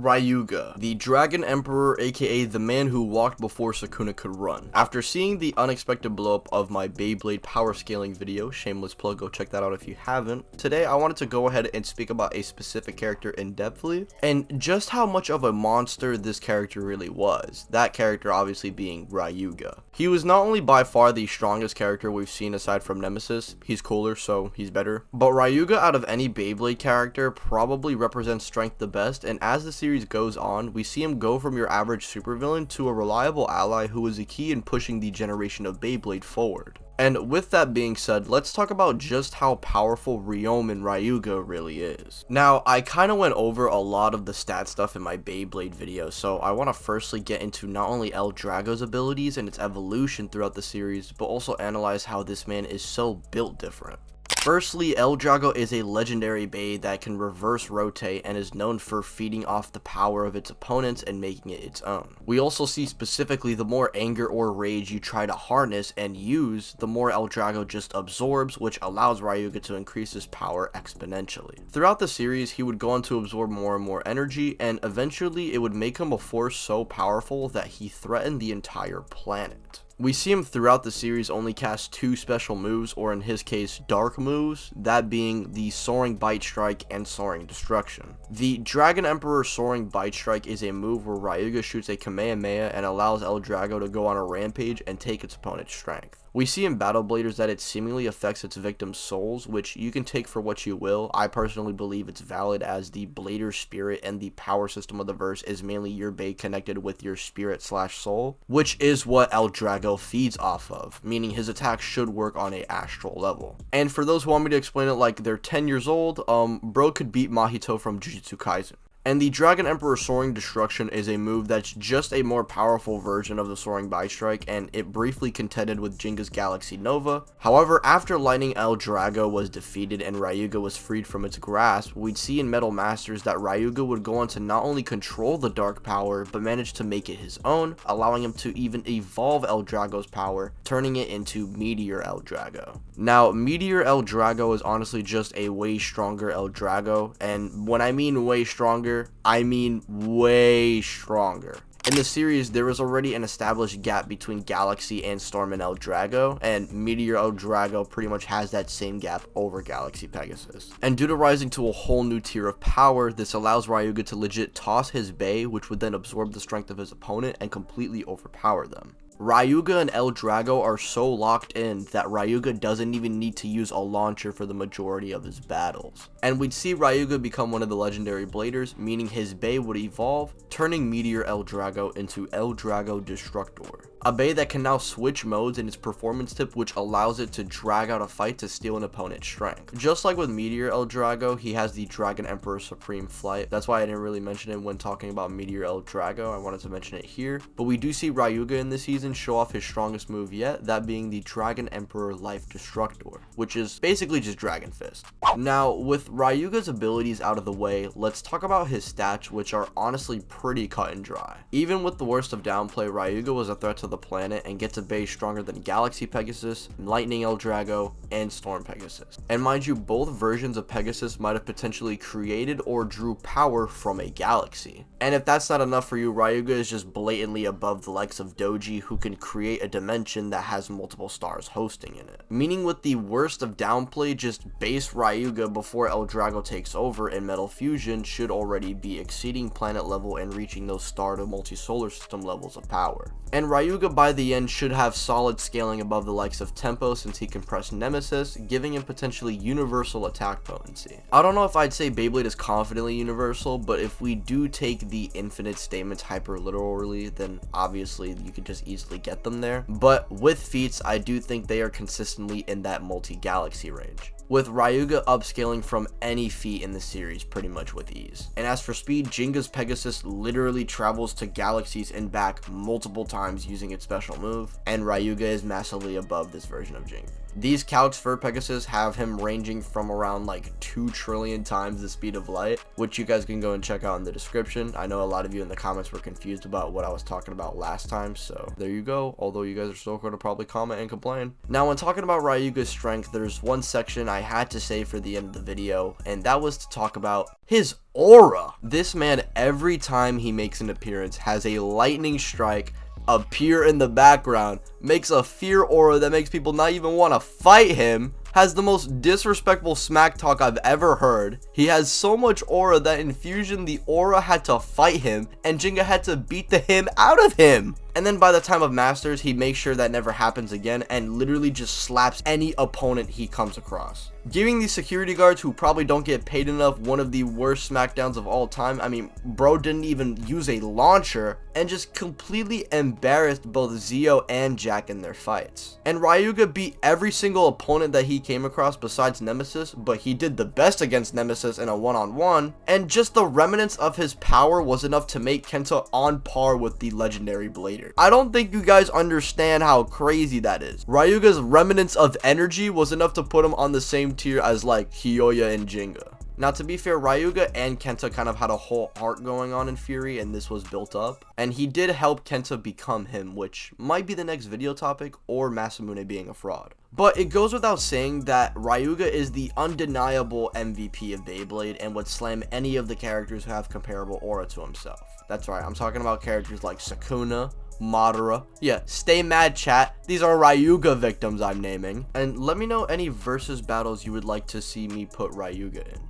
Ryuga, the Dragon Emperor, aka the man who walked before Sukuna could run. After seeing the unexpected blowup of my Beyblade power scaling video, shameless plug, go check that out if you haven't, today I wanted to go ahead and speak about a specific character in-depthly, and just how much of a monster this character really was, that character obviously being Ryuga. He was not only by far the strongest character we've seen aside from Nemesis, he's cooler so he's better, but Ryuga out of any Beyblade character probably represents strength the best, and as the series goes on, we see him go from your average supervillain to a reliable ally who is a key in pushing the generation of Beyblade forward. And with that being said, let's talk about just how powerful Leone and Ryuga really is. Now, I kind of went over a lot of the stat stuff in my Beyblade video, so I want to firstly get into not only L Drago's abilities and its evolution throughout the series, but also analyze how this man is so built different. Firstly, L Drago is a Legendary Bey that can reverse rotate and is known for feeding off the power of its opponents and making it its own. We also see specifically the more anger or rage you try to harness and use, the more L Drago just absorbs, which allows Ryuga to increase his power exponentially. Throughout the series, he would go on to absorb more and more energy, and eventually it would make him a force so powerful that he threatened the entire planet. We see him throughout the series only cast two special moves, or in his case, dark moves, that being the Soaring Bite Strike and Soaring Destruction. The Dragon Emperor Soaring Bite Strike is a move where Ryuga shoots a Kamehameha and allows L Drago to go on a rampage and take its opponent's strength. We see in Battle Bladers that it seemingly affects its victim's souls, which you can take for what you will. I personally believe it's valid, as the Blader spirit and the power system of the verse is mainly your Bey connected with your spirit / soul, which is what L Drago feeds off of, meaning his attacks should work on a astral level. And for those who want me to explain it like they're 10 years old, bro could beat Mahito from Jujutsu Kaisen. And the Dragon Emperor Soaring Destruction is a move that's just a more powerful version of the Soaring Bite Strike, and it briefly contended with Ginka's Galaxy Nova. However, after Lightning L Drago was defeated and Ryuga was freed from its grasp, we'd see in Metal Masters that Ryuga would go on to not only control the dark power, but manage to make it his own, allowing him to even evolve L Drago's power, turning it into Meteor L Drago. Now, Meteor El Drago is honestly just a way stronger L Drago, and when I mean way stronger, I mean way stronger. In the series, there was already an established gap between Galaxy and Storm and L Drago, and Meteor El Drago pretty much has that same gap over Galaxy Pegasus. And due to rising to a whole new tier of power, this allows Ryuga to legit toss his Bey, which would then absorb the strength of his opponent and completely overpower them. Ryuga and L Drago are so locked in that Ryuga doesn't even need to use a launcher for the majority of his battles. And we'd see Ryuga become one of the Legendary Bladers, meaning his Bey would evolve, turning Meteor El Drago into L Drago Destructor. A Bey that can now switch modes in its performance tip, which allows it to drag out a fight to steal an opponent's strength. Just like with Meteor El Drago, he has the Dragon Emperor Supreme Flight. That's why I didn't really mention it when talking about Meteor El Drago. I wanted to mention it here. But we do see Ryuga in this season show off his strongest move yet, that being the Dragon Emperor Life Destructor, which is basically just Dragon Fist. Now, with Ryuga's abilities out of the way, let's talk about his stats, which are honestly pretty cut and dry. Even with the worst of downplay, Ryuga was a threat to the planet and gets a Bey stronger than Galaxy Pegasus, Lightning El Drago, and Storm Pegasus. And mind you, both versions of Pegasus might have potentially created or drew power from a galaxy. And if that's not enough for you, Ryuga is just blatantly above the likes of Doji, who can create a dimension that has multiple stars hosting in it. Meaning with the worst of downplay, just base Ryuga before El Drago takes over in Metal Fusion should already be exceeding planet level and reaching those star to multi-solar system levels of power. And Ryuga by the end should have solid scaling above the likes of Tempo, since he can press Nemesis, giving him potentially universal attack potency. I don't know if I'd say Beyblade is confidently universal, but if we do take the infinite statements hyper literally, then obviously you could just easily get them there. But with feats, I do think they are consistently in that multi-galaxy range, with Ryuga upscaling from any feat in the series pretty much with ease. And as for speed, Ginka's Pegasus literally travels to galaxies and back multiple times using its special move, and Ryuga is massively above this version of Ginka. These couch fur Pegasus have him ranging from around like 2 trillion times the speed of light, which you guys can go and check out in the description. I know a lot of you in the comments were confused about what I was talking about last time, so there you go, although you guys are still going to probably comment and complain. Now, when talking about Ryuga's strength, there's one section I had to save for the end of the video, and that was to talk about his aura. This man, every time he makes an appearance, has a lightning strike appear in the background, makes a fear aura that makes people not even want to fight him, has the most disrespectful smack talk I've ever heard. He has so much aura that in Fusion, the aura had to fight him, and Gingka had to beat the him out of him. And then by the time of Masters, he makes sure that never happens again and literally just slaps any opponent he comes across, giving these security guards who probably don't get paid enough one of the worst smackdowns of all time. I mean, bro didn't even use a launcher and just completely embarrassed both Zio and Jack in their fights. And Ryuga beat every single opponent that he came across besides Nemesis, but he did the best against Nemesis in a one-on-one, and just the remnants of his power was enough to make Kenta on par with the legendary Blader. I don't think you guys understand how crazy that is. Ryuga's remnants of energy was enough to put him on the same tier as like Kyoya and Gingka. Now, to be fair, Ryuga and Kenta kind of had a whole arc going on in Fury, and this was built up. And he did help Kenta become him, which might be the next video topic, or Masamune being a fraud. But it goes without saying that Ryuga is the undeniable MVP of Beyblade and would slam any of the characters who have comparable aura to himself. That's right, I'm talking about characters like Sukuna, Madara. Yeah, stay mad, chat. These are Ryuga victims I'm naming. And let me know any versus battles you would like to see me put Ryuga in.